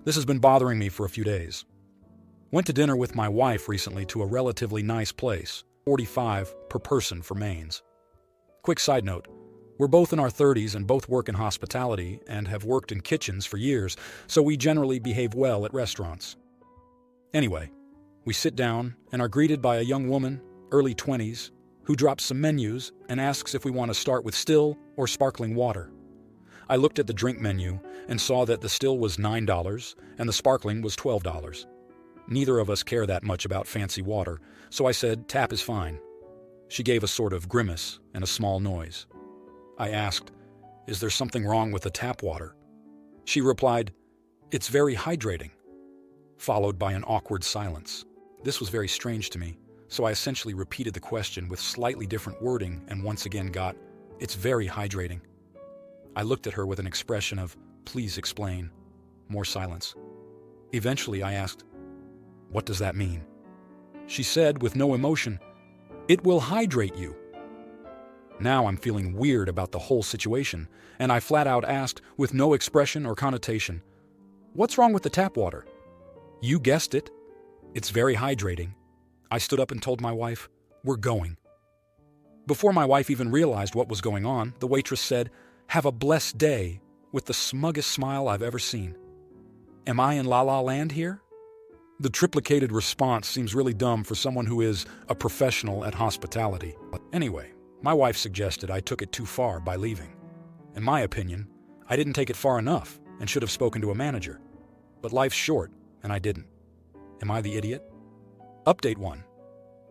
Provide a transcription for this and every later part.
This has been bothering me for a few days. Went to dinner with my wife recently to a relatively nice place, $45 per person for mains. Quick side note, we're both in our 30s and both work in hospitality and have worked in kitchens for years, so we generally behave well at restaurants. Anyway, we sit down and are greeted by a young woman, early 20s, who drops some menus and asks if we want to start with still or sparkling water. I looked at the drink menu and saw that the still was $9 and the sparkling was $12. Neither of us care that much about fancy water, so I said tap is fine. She gave a sort of grimace and a small noise. I asked, "Is there something wrong with the tap water?" She replied, "It's very hydrating," followed by an awkward silence. This was very strange to me, so I essentially repeated the question with slightly different wording and once again got, "It's very hydrating." I looked at her with an expression of, "Please explain." More silence. Eventually I asked, "What does that mean?" She said with no emotion, "It will hydrate you." Now I'm feeling weird about the whole situation, and I flat out asked, with no expression or connotation, "What's wrong with the tap water?" "You guessed it. It's very hydrating." I stood up and told my wife, "We're going." Before my wife even realized what was going on, the waitress said, "Have a blessed day," with the smuggest smile I've ever seen. Am I in La La Land here? The triplicated response seems really dumb for someone who is a professional at hospitality. Anyway, my wife suggested I took it too far by leaving. In my opinion, I didn't take it far enough and should have spoken to a manager. But life's short, and I didn't. Am I the idiot? Update 1.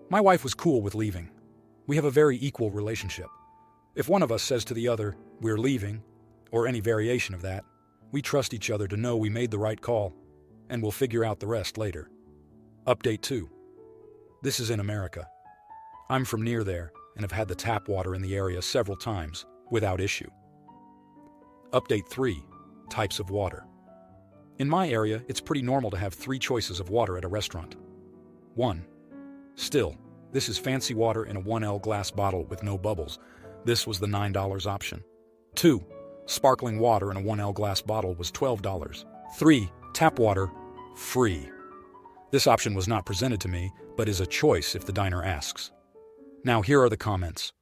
My wife was cool with leaving. We have a very equal relationship. If one of us says to the other, "We're leaving," or any variation of that, we trust each other to know we made the right call, and we'll figure out the rest later. Update 2. This is in America. I'm from near there and have had the tap water in the area several times, without issue. Update 3. Types of water. In my area, it's pretty normal to have 3 choices of water at a restaurant. 1. Still. This is fancy water in a 1L glass bottle with no bubbles. This was the $9 option. 2. Sparkling water in a 1L glass bottle was $12. 3. Tap water, free. This option was not presented to me, but is a choice if the diner asks. Now here are the comments.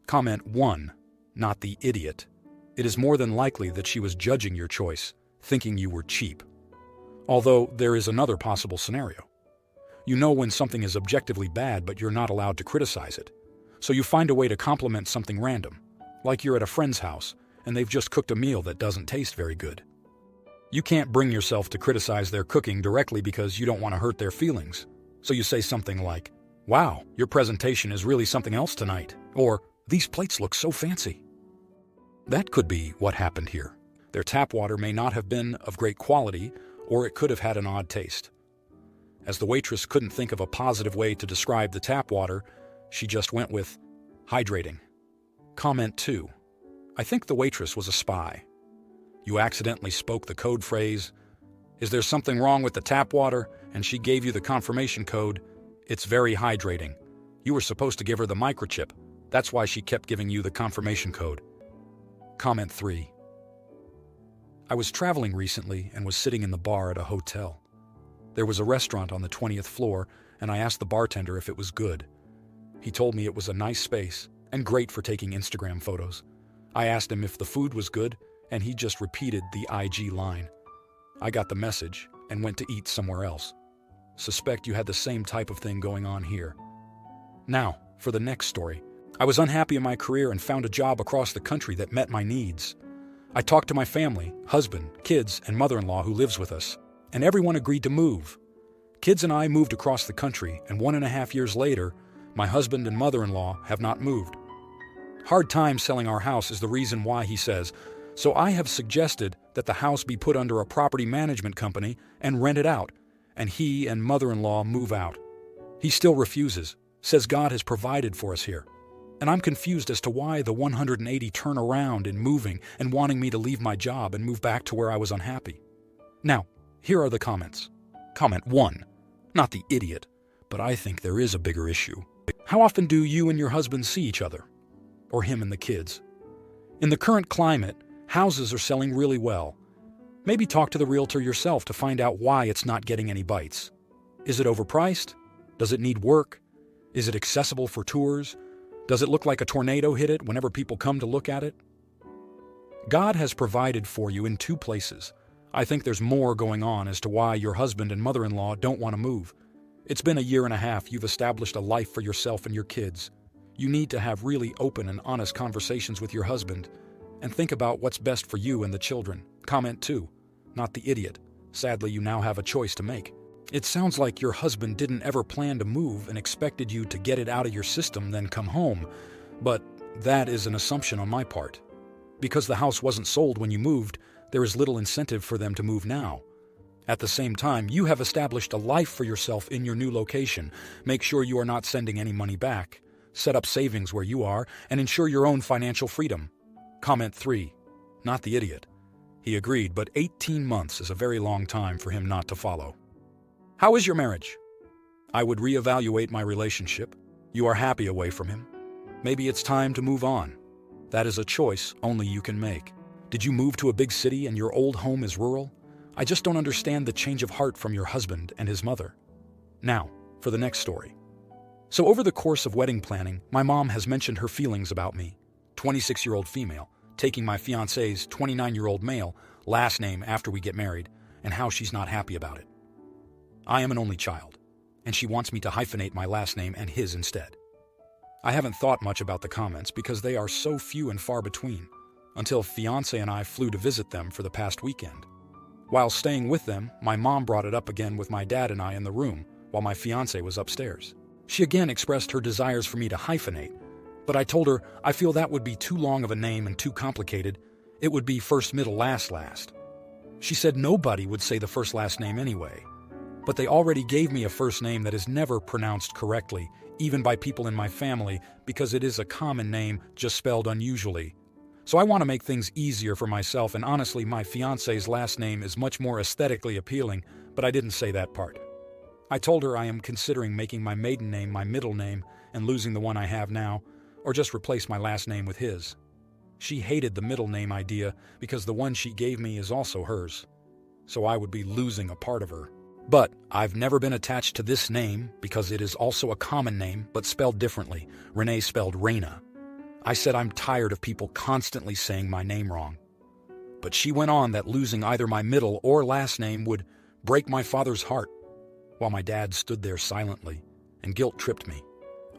Comment 1. Not the idiot. It is more than likely that she was judging your choice, thinking you were cheap. Although there is another possible scenario. You know when something is objectively bad, but you're not allowed to criticize it. So you find a way to compliment something random, like you're at a friend's house and they've just cooked a meal that doesn't taste very good. You can't bring yourself to criticize their cooking directly because you don't want to hurt their feelings. So you say something like, "Wow, your presentation is really something else tonight," or "These plates look so fancy." That could be what happened here. Their tap water may not have been of great quality, or it could have had an odd taste. As the waitress couldn't think of a positive way to describe the tap water, she just went with hydrating. Comment 2. I think the waitress was a spy. You accidentally spoke the code phrase, "Is there something wrong with the tap water?" and she gave you the confirmation code, "It's very hydrating." You were supposed to give her the microchip. That's why she kept giving you the confirmation code. Comment 3. I was traveling recently and was sitting in the bar at a hotel. There was a restaurant on the 20th floor, and I asked the bartender if it was good. He told me it was a nice space and great for taking Instagram photos. I asked him if the food was good, and he just repeated the IG line. I got the message and went to eat somewhere else. Suspect you had the same type of thing going on here. Now, for the next story. I was unhappy in my career and found a job across the country that met my needs. I talked to my family, husband, kids, and mother-in-law who lives with us, and everyone agreed to move. Kids and I moved across the country, and 1.5 years later, my husband and mother-in-law have not moved. Hard time selling our house is the reason why, he says, so I have suggested that the house be put under a property management company and rented out, and he and mother-in-law move out. He still refuses, says God has provided for us here. And I'm confused as to why the 180 turn around in moving and wanting me to leave my job and move back to where I was unhappy. Now, here are the comments. Comment 1. Not the idiot, but I think there is a bigger issue. How often do you and your husband see each other? Or him and the kids? In the current climate, houses are selling really well. Maybe talk to the realtor yourself to find out why it's not getting any bites. Is it overpriced? Does it need work? Is it accessible for tours? Does it look like a tornado hit it whenever people come to look at it? God has provided for you in two places. I think there's more going on as to why your husband and mother-in-law don't want to move. It's been a year and a half. You've established a life for yourself and your kids. You need to have really open and honest conversations with your husband and think about what's best for you and the children. Comment 2. Not the idiot. Sadly, you now have a choice to make. It sounds like your husband didn't ever plan to move and expected you to get it out of your system then come home. But that is an assumption on my part. Because the house wasn't sold when you moved, there is little incentive for them to move now. At the same time, you have established a life for yourself in your new location. Make sure you are not sending any money back. Set up savings where you are and ensure your own financial freedom. Comment 3. Not the idiot. He agreed, but 18 months is a very long time for him not to follow. How is your marriage? I would reevaluate my relationship. You are happy away from him. Maybe it's time to move on. That is a choice only you can make. Did you move to a big city and your old home is rural? I just don't understand the change of heart from your husband and his mother. Now, for the next story. So over the course of wedding planning, my mom has mentioned her feelings about me, 26-year-old female, taking my fiancé's 29-year-old male last name after we get married, and how she's not happy about it. I am an only child, and she wants me to hyphenate my last name and his instead. I haven't thought much about the comments because they are so few and far between, until fiancé and I flew to visit them for the past weekend. While staying with them, my mom brought it up again with my dad and I in the room while my fiancé was upstairs. She again expressed her desires for me to hyphenate, but I told her I feel that would be too long of a name and too complicated. It would be first, middle, last. She said nobody would say the first last name anyway, but they already gave me a first name that is never pronounced correctly, even by people in my family, because it is a common name just spelled unusually. So I want to make things easier for myself, and honestly, my fiancé's last name is much more aesthetically appealing, but I didn't say that part. I told her I am considering making my maiden name my middle name and losing the one I have now, or just replace my last name with his. She hated the middle name idea because the one she gave me is also hers, so I would be losing a part of her. But I've never been attached to this name because it is also a common name but spelled differently. Renee spelled Raina. I said I'm tired of people constantly saying my name wrong. But she went on that losing either my middle or last name would break my father's heart, while my dad stood there silently, and guilt tripped me.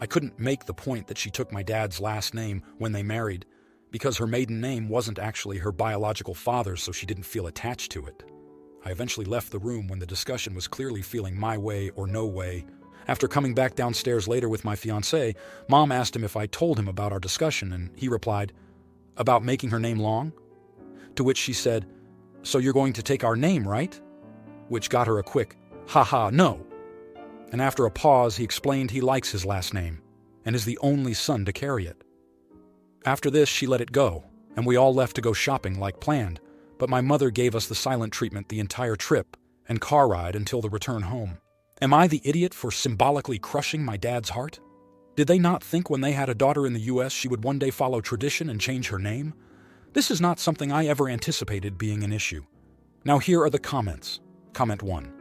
I couldn't make the point that she took my dad's last name when they married, because her maiden name wasn't actually her biological father's, so she didn't feel attached to it. I eventually left the room when the discussion was clearly feeling my way or no way. After coming back downstairs later with my fiancé, Mom asked him if I told him about our discussion, and he replied, "About making her name long?" To which she said, "So you're going to take our name, right?" Which got her a quick, "Ha, no." And after a pause, he explained he likes his last name, and is the only son to carry it. After this, she let it go, and we all left to go shopping like planned, but my mother gave us the silent treatment the entire trip and car ride until the return home. Am I the idiot for symbolically crushing my dad's heart? Did they not think when they had a daughter in the U.S. she would one day follow tradition and change her name? This is not something I ever anticipated being an issue. Now here are the comments. Comment 1.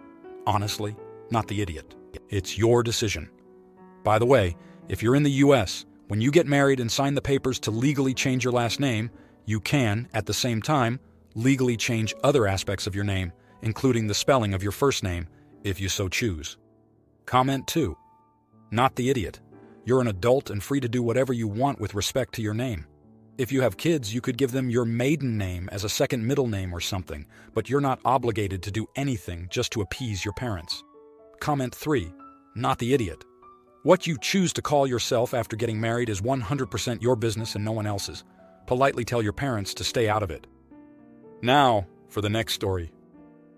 Honestly, not the idiot. It's your decision. By the way, if you're in the U.S., when you get married and sign the papers to legally change your last name, you can, at the same time, legally change other aspects of your name, including the spelling of your first name, if you so choose. Comment 2. Not the idiot. You're an adult and free to do whatever you want with respect to your name. If you have kids, you could give them your maiden name as a second middle name or something, but you're not obligated to do anything just to appease your parents. Comment 3. Not the idiot. What you choose to call yourself after getting married is 100% your business and no one else's. Politely tell your parents to stay out of it. Now, for the next story.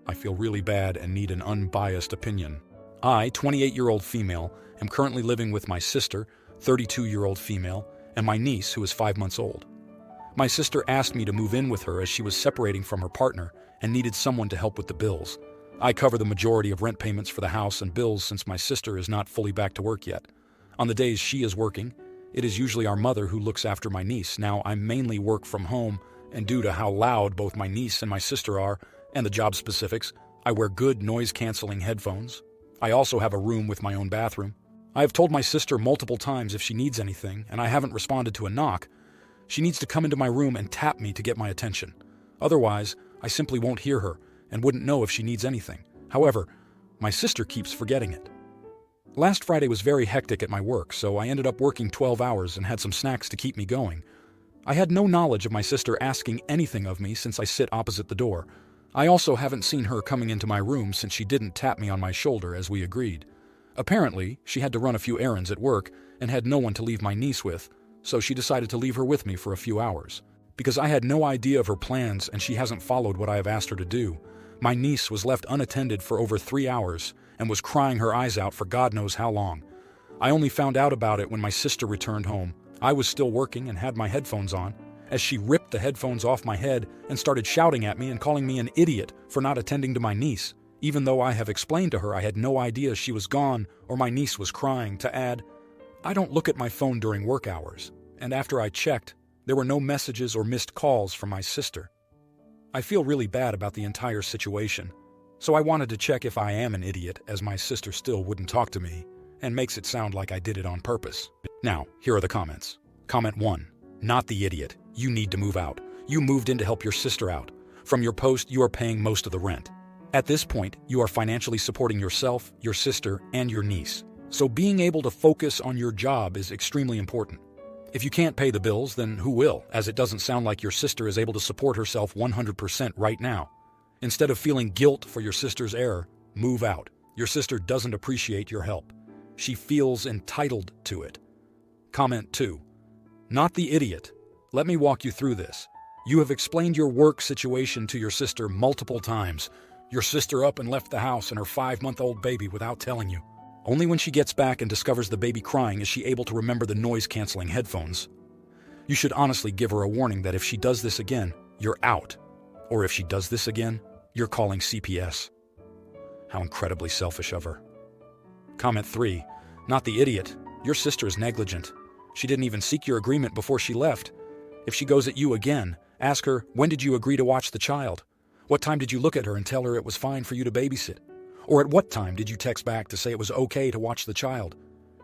I feel really bad and need an unbiased opinion. I, 28-year-old female, am currently living with my sister, 32-year-old female, and my niece, who is 5 months old. My sister asked me to move in with her as she was separating from her partner and needed someone to help with the bills. I cover the majority of rent payments for the house and bills since my sister is not fully back to work yet. On the days she is working, it is usually our mother who looks after my niece. Now, I mainly work from home, and due to how loud both my niece and my sister are, And the job specifics: I wear good noise-canceling headphones. I also have a room with my own bathroom. I have told my sister multiple times if she needs anything, and I haven't responded to a knock, she needs to come into my room and tap me to get my attention. Otherwise, I simply won't hear her and wouldn't know if she needs anything. However, my sister keeps forgetting it. Last Friday was very hectic at my work, so I ended up working 12 hours and had some snacks to keep me going. I had no knowledge of my sister asking anything of me since I sit opposite the door. I also haven't seen her coming into my room since she didn't tap me on my shoulder as we agreed. Apparently, she had to run a few errands at work and had no one to leave my niece with, so she decided to leave her with me for a few hours. Because I had no idea of her plans and she hasn't followed what I have asked her to do, my niece was left unattended for over 3 hours and was crying her eyes out for God knows how long. I only found out about it when my sister returned home. I was still working and had my headphones on, as she ripped the headphones off my head and started shouting at me and calling me an idiot for not attending to my niece, even though I have explained to her I had no idea she was gone or my niece was crying, to add, I don't look at my phone during work hours, and after I checked, there were no messages or missed calls from my sister. I feel really bad about the entire situation, so I wanted to check if I am an idiot, as my sister still wouldn't talk to me, and makes it sound like I did it on purpose. Now, here are the comments. Comment 1. Not the idiot. You need to move out. You moved in to help your sister out. From your post, you are paying most of the rent. At this point, you are financially supporting yourself, your sister, and your niece. So being able to focus on your job is extremely important. If you can't pay the bills, then who will, as it doesn't sound like your sister is able to support herself 100% right now. Instead of feeling guilt for your sister's error, move out. Your sister doesn't appreciate your help. She feels entitled to it. Comment 2. Not the idiot. Let me walk you through this. You have explained your work situation to your sister multiple times. Your sister up and left the house and her 5-month-old baby without telling you. Only when she gets back and discovers the baby crying is she able to remember the noise-canceling headphones. You should honestly give her a warning that if she does this again, you're out. Or if she does this again, you're calling CPS. How incredibly selfish of her. Comment 3. Not the idiot. Your sister is negligent. She didn't even seek your agreement before she left. If she goes at you again, ask her, when did you agree to watch the child? What time did you look at her and tell her it was fine for you to babysit? Or at what time did you text back to say it was okay to watch the child?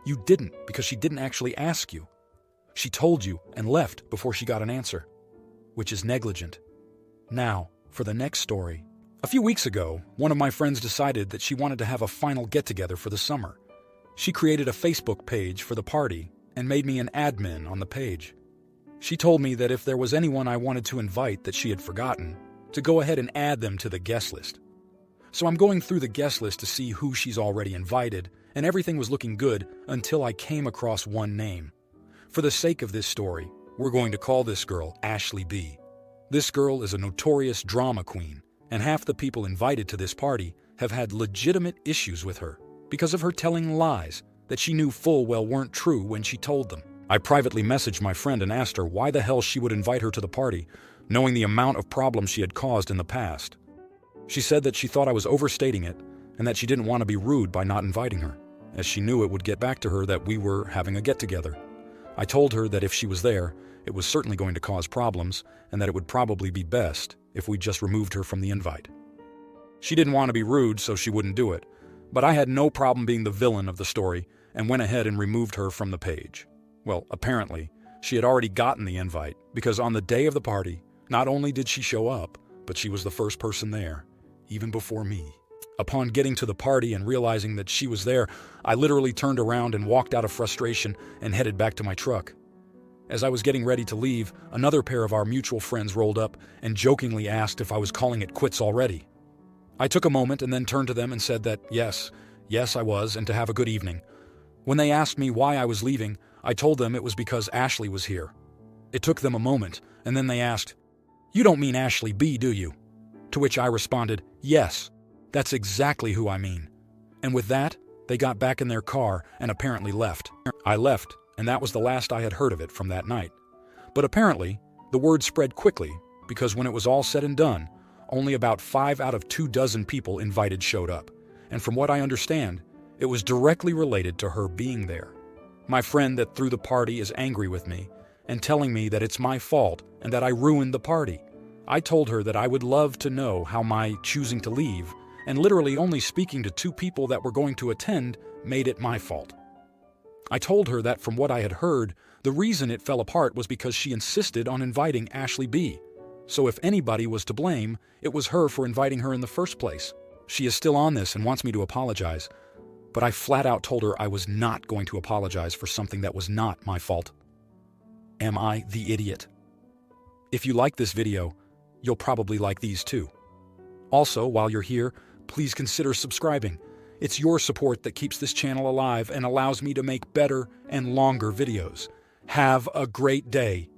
You didn't, because she didn't actually ask you. She told you and left before she got an answer, which is negligent. Now, for the next story. A few weeks ago, one of my friends decided that she wanted to have a final get-together for the summer. She created a Facebook page for the party and made me an admin on the page. She told me that if there was anyone I wanted to invite that she had forgotten, to go ahead and add them to the guest list. So I'm going through the guest list to see who she's already invited, and everything was looking good until I came across one name. For the sake of this story, we're going to call this girl Ashley B. This girl is a notorious drama queen, and half the people invited to this party have had legitimate issues with her because of her telling lies that she knew full well weren't true when she told them. I privately messaged my friend and asked her why the hell she would invite her to the party, knowing the amount of problems she had caused in the past. She said that she thought I was overstating it and that she didn't want to be rude by not inviting her, as she knew it would get back to her that we were having a get-together. I told her that if she was there, it was certainly going to cause problems and that it would probably be best if we just removed her from the invite. She didn't want to be rude, so she wouldn't do it, but I had no problem being the villain of the story and went ahead and removed her from the page. Well, apparently, she had already gotten the invite because on the day of the party, not only did she show up, but she was the first person there, even before me. Upon getting to the party and realizing that she was there, I literally turned around and walked out of frustration and headed back to my truck. As I was getting ready to leave, another pair of our mutual friends rolled up and jokingly asked if I was calling it quits already. I took a moment and then turned to them and said that yes, I was, and to have a good evening. When they asked me why I was leaving, I told them it was because Ashley was here. It took them a moment, and then they asked, "You don't mean Ashley B, do you?" To which I responded, "Yes, that's exactly who I mean." And with that, they got back in their car and apparently left. I left, and that was the last I had heard of it from that night. But apparently, the word spread quickly, because when it was all said and done, only about 5 out of 24 people invited showed up. And from what I understand, it was directly related to her being there. My friend that threw the party is angry with me and telling me that it's my fault and that I ruined the party. I told her that I would love to know how my choosing to leave, and literally only speaking to 2 people that were going to attend, made it my fault. I told her that from what I had heard, the reason it fell apart was because she insisted on inviting Ashley B. So if anybody was to blame, it was her for inviting her in the first place. She is still on this and wants me to apologize, but I flat out told her I was not going to apologize for something that was not my fault. Am I the idiot? If you like this video, you'll probably like these too. Also, while you're here, please consider subscribing. It's your support that keeps this channel alive and allows me to make better and longer videos. Have a great day.